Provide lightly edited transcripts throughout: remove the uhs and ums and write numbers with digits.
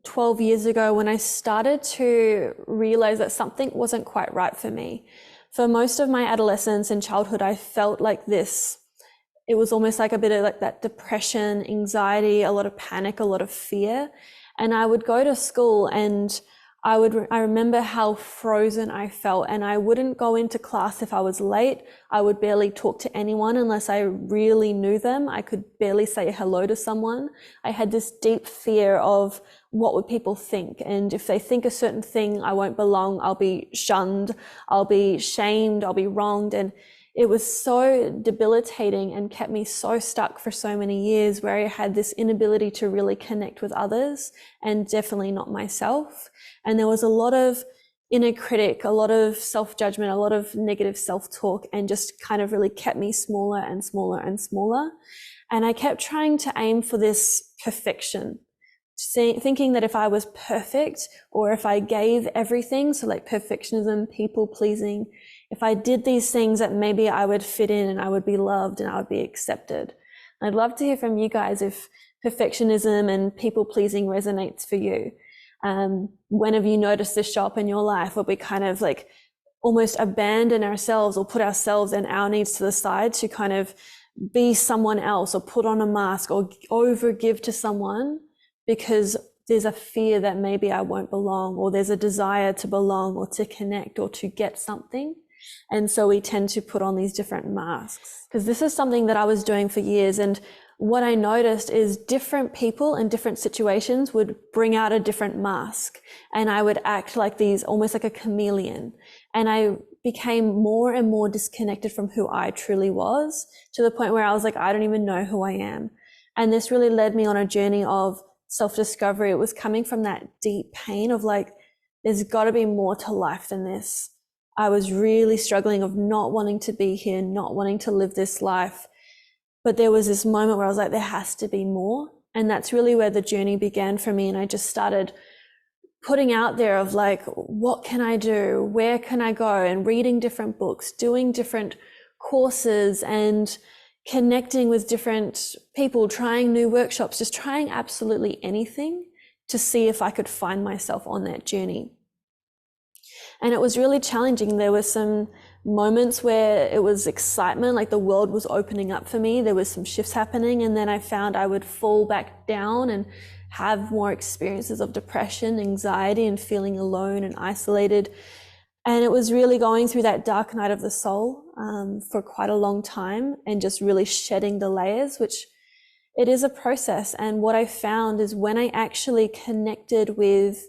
12 years ago when I started to realize that something wasn't quite right for me. For most of my adolescence and childhood, I felt like this. It was almost like a bit of like that depression, anxiety, a lot of panic, a lot of fear. And I would go to school and I remember how frozen I felt, and I wouldn't go into class if I was late. I would barely talk to anyone unless I really knew them. I could barely say hello to someone. I had this deep fear of what would people think, and if they think a certain thing, I won't belong. I'll be shunned, I'll be shamed, I'll be wronged. And it was so debilitating and kept me so stuck for so many years, where I had this inability to really connect with others, and definitely not myself. And there was a lot of inner critic, a lot of self-judgment, a lot of negative self-talk, and just kind of really kept me smaller and smaller and smaller. And I kept trying to aim for this perfection, thinking that if I was perfect, or if I gave everything, so like perfectionism, people pleasing, if I did these things, that maybe I would fit in and I would be loved and I would be accepted. I'd love to hear from you guys if perfectionism and people pleasing resonates for you. When have you noticed this show up in your life, where we kind of like almost abandon ourselves or put ourselves and our needs to the side to kind of be someone else, or put on a mask, or overgive to someone because there's a fear that maybe I won't belong, or there's a desire to belong or to connect or to get something. And so we tend to put on these different masks, because this is something that I was doing for years. And what I noticed is different people in different situations would bring out a different mask, and I would act like these, almost like a chameleon. And I became more and more disconnected from who I truly was, to the point where I was like, I don't even know who I am. And this really led me on a journey of self-discovery. It was coming from that deep pain of like, there's got to be more to life than this. I was really struggling of not wanting to be here, not wanting to live this life. But there was this moment where I was like, there has to be more. And that's really where the journey began for me. And I just started putting out there of like, what can I do? Where can I go? And reading different books, doing different courses, and connecting with different people, trying new workshops, just trying absolutely anything to see if I could find myself on that journey. And it was really challenging. There were some moments where it was excitement, like the world was opening up for me. There was some shifts happening, and then I found I would fall back down and have more experiences of depression, anxiety, and feeling alone and isolated. And it was really going through that dark night of the soul for quite a long time, and just really shedding the layers, which it is a process. And what I found is when I actually connected with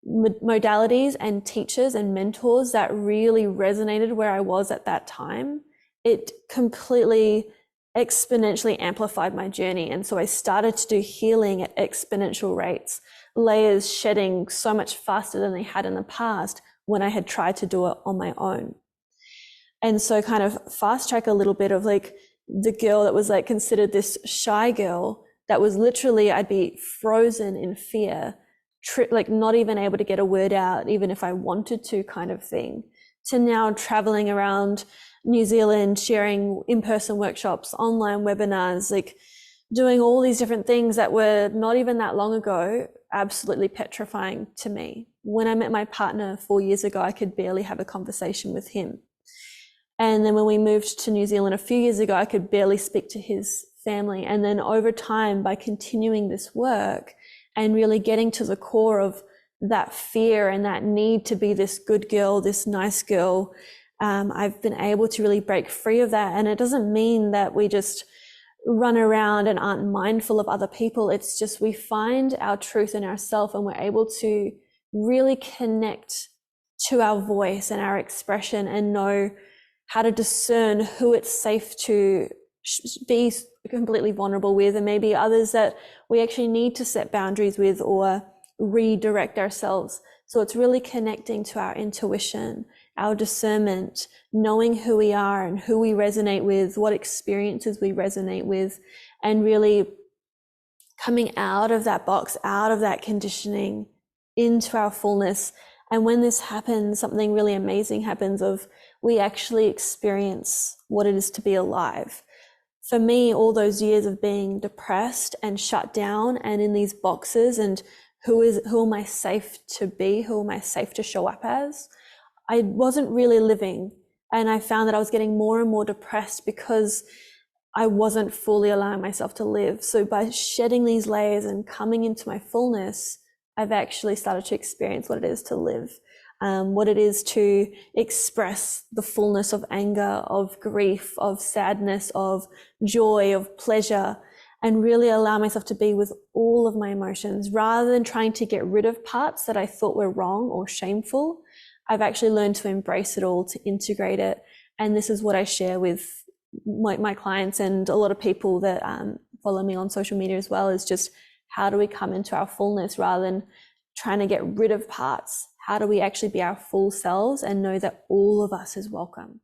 modalities and teachers and mentors that really resonated where I was at that time, it completely exponentially amplified my journey. And so I started to do healing at exponential rates, layers shedding so much faster than they had in the past when I had tried to do it on my own. And so kind of fast track a little bit of like the girl that was like considered this shy girl, that was literally, I'd be frozen in fear, like not even able to get a word out, even if I wanted to, kind of thing, to now traveling around New Zealand, sharing in-person workshops, online webinars, like doing all these different things that were not even that long ago absolutely petrifying to me. When I met my partner 4 years ago, I could barely have a conversation with him. And then when we moved to New Zealand a few years ago, I could barely speak to his family. And then over time, by continuing this work and really getting to the core of that fear and that need to be this good girl, this nice girl, I've been able to really break free of that. And it doesn't mean that we just run around and aren't mindful of other people. It's just we find our truth in ourselves, and we're able to really connect to our voice and our expression, and know how to discern who it's safe to be completely vulnerable with, and maybe others that we actually need to set boundaries with or redirect ourselves. So it's really connecting to our intuition, our discernment, knowing who we are and who we resonate with, what experiences we resonate with, and really coming out of that box, out of that conditioning, into our fullness. And when this happens, something really amazing happens of we actually experience what it is to be alive. For me, all those years of being depressed and shut down and in these boxes and who am I safe to be? Who am I safe to show up as? I wasn't really living. And I found that I was getting more and more depressed because I wasn't fully allowing myself to live. So by shedding these layers and coming into my fullness, I've actually started to experience what it is to live, what it is to express the fullness of anger, of grief, of sadness, of joy, of pleasure, and really allow myself to be with all of my emotions rather than trying to get rid of parts that I thought were wrong or shameful. I've actually learned to embrace it all, to integrate it. And this is what I share with my clients and a lot of people that follow me on social media as well, is just how do we come into our fullness rather than trying to get rid of parts? How do we actually be our full selves and know that all of us is welcome?